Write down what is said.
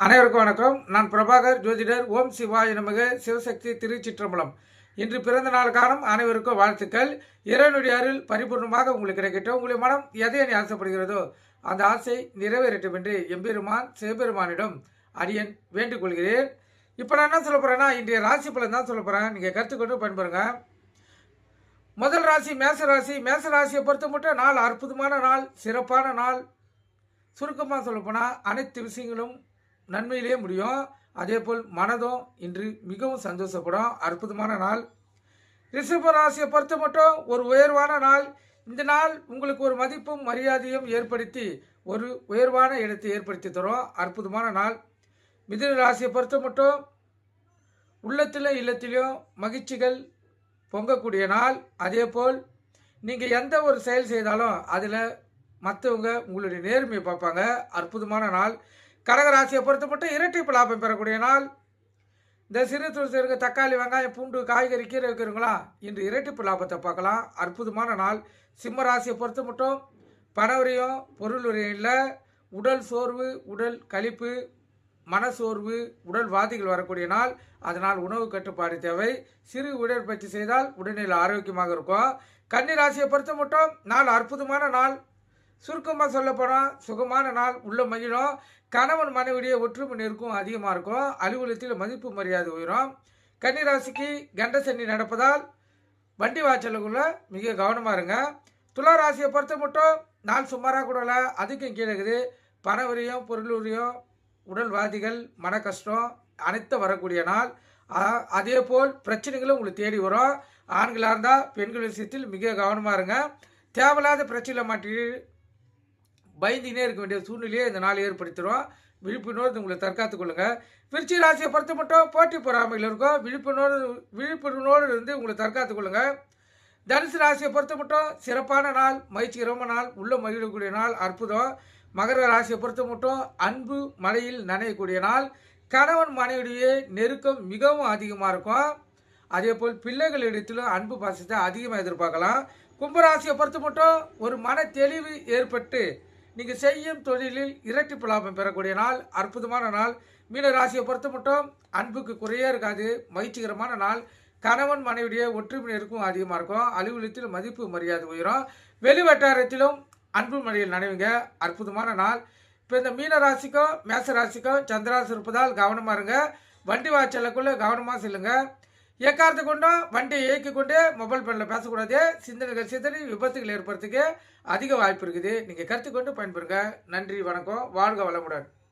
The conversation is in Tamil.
அனைவருக்கும் வணக்கம். நான் பிரபாகர் ஜோதிடர். ஓம் சிவாய நமக. சிவசக்தி திருச்சிற்றம்பலம். இன்று பிறந்த நாள் காணும் அனைவருக்கும் வாழ்த்துக்கள். இறைவனுடைய அருள் பரிபூர்ணமாக உங்களுக்கு கிடைக்கட்டும். உங்களுடைய மனம் எதை நீ ஆசைப்படுகிறதோ அந்த ஆசை நிறைவேறட்டும் என்று எம்பெருமான் சிவபெருமானிடம் அடியன் வேண்டிக் கொள்கிறேன். இப்போ நான் என்ன சொல்ல போகிறேன்னா, இன்றைய ராசி பலன் தான் சொல்ல போகிறேன். நீங்கள் கற்றுக்கொண்டு பயன்பெறுங்க. முதல் ராசி மேசராசி. மேசராசியை பொறுத்த மட்டும் நாள் அற்புதமான நாள், சிறப்பான நாள். சுருக்கமாக சொல்லப்போனால் அனைத்து விஷயங்களும் நன்மையிலே முடியும். அதே போல் மனதும் இன்று மிகவும் சந்தோஷப்படும். அற்புதமான நாள். ரிஷப ராசியை பொறுத்த மட்டும் ஒரு உயர்வான நாள். இந்த நாள் உங்களுக்கு ஒரு மதிப்பும் மரியாதையும் ஏற்படுத்தி ஒரு உயர்வான இடத்தை ஏற்படுத்தி தரும். அற்புதமான நாள். மிதுன ராசியை பொறுத்த மட்டும் உள்ளத்திலும் இல்லத்திலும் மகிழ்ச்சிகள் பொங்கக்கூடிய நாள். அதே போல் நீங்கள் எந்த ஒரு செயல் செய்தாலும் அதில் மற்றவங்க உங்களுடைய நேர்மையை பார்ப்பாங்க. அற்புதமான நாள். கடகராசியை பொறுத்த மட்டும் இரட்டிப்பு லாபம் பெறக்கூடிய நாள். இந்த சிறு தொழில் தக்காளி, வெங்காயம், பூண்டு, காய்கறி, கீரை வைக்கிறவங்களா இன்று இரட்டிப்பு லாபத்தை பார்க்கலாம். அற்புதமான நாள். சிம்ம ராசியை பொறுத்த மட்டும் பணவரையும் பொருளுரையும் இல்லை. உடல் சோர்வு, உடல் கழிப்பு, மனசோர்வு, உடல் வாதிகள் வரக்கூடிய நாள். அதனால் உணவு கட்டுப்பாடு தேவை. சிறு உடற்பயிற்சி செய்தால் உடல்நிலை ஆரோக்கியமாக இருக்கும். கன்னி ராசியை பொறுத்த மட்டும் நாள் அற்புதமான நாள். சுருக்கமாக சொல்லப்போனால் சுகமான நாள். உள்ள மகிழும். கணவன் மனைவிடைய ஒற்றுமை நெருக்கம் அதிகமாக இருக்கும். அலுவலகத்தில் மதிப்பு மரியாதை உயரும். கன்னிராசிக்கு கண்ட சனி நடப்பதால் வண்டி வாய்ச்சலுக்குள்ள மிக கவனமாக இருங்க. துலா ராசியை பொறுத்த மட்டும் நாள் சுமாராக கூடல, அதுக்கும் கீழே இருக்குது. பணவரியம், பொருளுரியம், உடல்வாதிகள், மன கஷ்டம் அனைத்து வரக்கூடிய நாள். அதே போல் பிரச்சனைகளும் உங்களுக்கு தேடி வரும். ஆண்களாக இருந்தால் பெண்கள் விஷயத்தில் மிக கவனமாக இருங்க. தேவையில்லாத பிரச்சனையில் மாட்டி பயந்துனே இருக்க வேண்டிய சூழ்நிலையை இந்த நாள் ஏற்படுத்திடும். விழிப்புணர்வு உங்களை தற்காத்துக் கொள்ளுங்க. விருச்சிக ராசியை பொறுத்த மட்டும் போட்டி பொறாமைகள் இருக்கும். விழிப்புணர்வோடு இருந்து உங்களை தற்காத்துக் கொள்ளுங்க. தனுசு ராசியை பொறுத்த மட்டும் சிறப்பான நாள், மகிழ்ச்சிகரமான நாள், உள்ள மகிழக்கூடிய நாள். அற்புதம். மகர ராசியை பொறுத்த மட்டும் அன்பு மழையில் நனையக்கூடிய நாள். கணவன் மனைவிடைய நெருக்கம் மிகவும் அதிகமாக இருக்கும். அதே போல் பிள்ளைகளிடத்திலும் அன்பு பாசத்தை அதிகமாக எதிர்பார்க்கலாம். கும்பராசியை பொறுத்த மட்டும் ஒரு மன தெளிவு ஏற்பட்டு நீங்கள் செய்யும் தொழிலில் இரட்டிப்பு லாபம் பெறக்கூடிய நாள். அற்புதமான நாள். மீன ராசியை பொறுத்த மட்டும் அன்புக்கு குறையே இருக்காது. மகிழ்ச்சிகரமான நாள். கணவன் மனைவிடைய ஒற்றுமை இருக்கும் அதிகமாக இருக்கும். அலுவலகத்தில் மதிப்பு மரியாதை உயரும். வெளி வட்டாரத்திலும் அன்பு மழையில் நனைவுங்க. அற்புதமான நாள். இப்போ இந்த மீன ராசிக்கும் மேச ராசிக்கும் சந்திராசி இருப்பதால் கவனமாக இருங்க. வண்டி வாய்ச்சலுக்குள்ள கவனமாக செல்லுங்க. எக்காரத்தை கொண்டும் வண்டியை இயக்கி கொண்டே மொபைல் ஃபோனில் பேசக்கூடாது. சிந்தனை விபத்துகள் ஏற்படுறதுக்கு அதிக வாய்ப்பு இருக்குது. நீங்கள் கருத்து கொண்டு பயன்பெறுங்க. நன்றி, வணக்கம். வாழ்க வளமுடன்.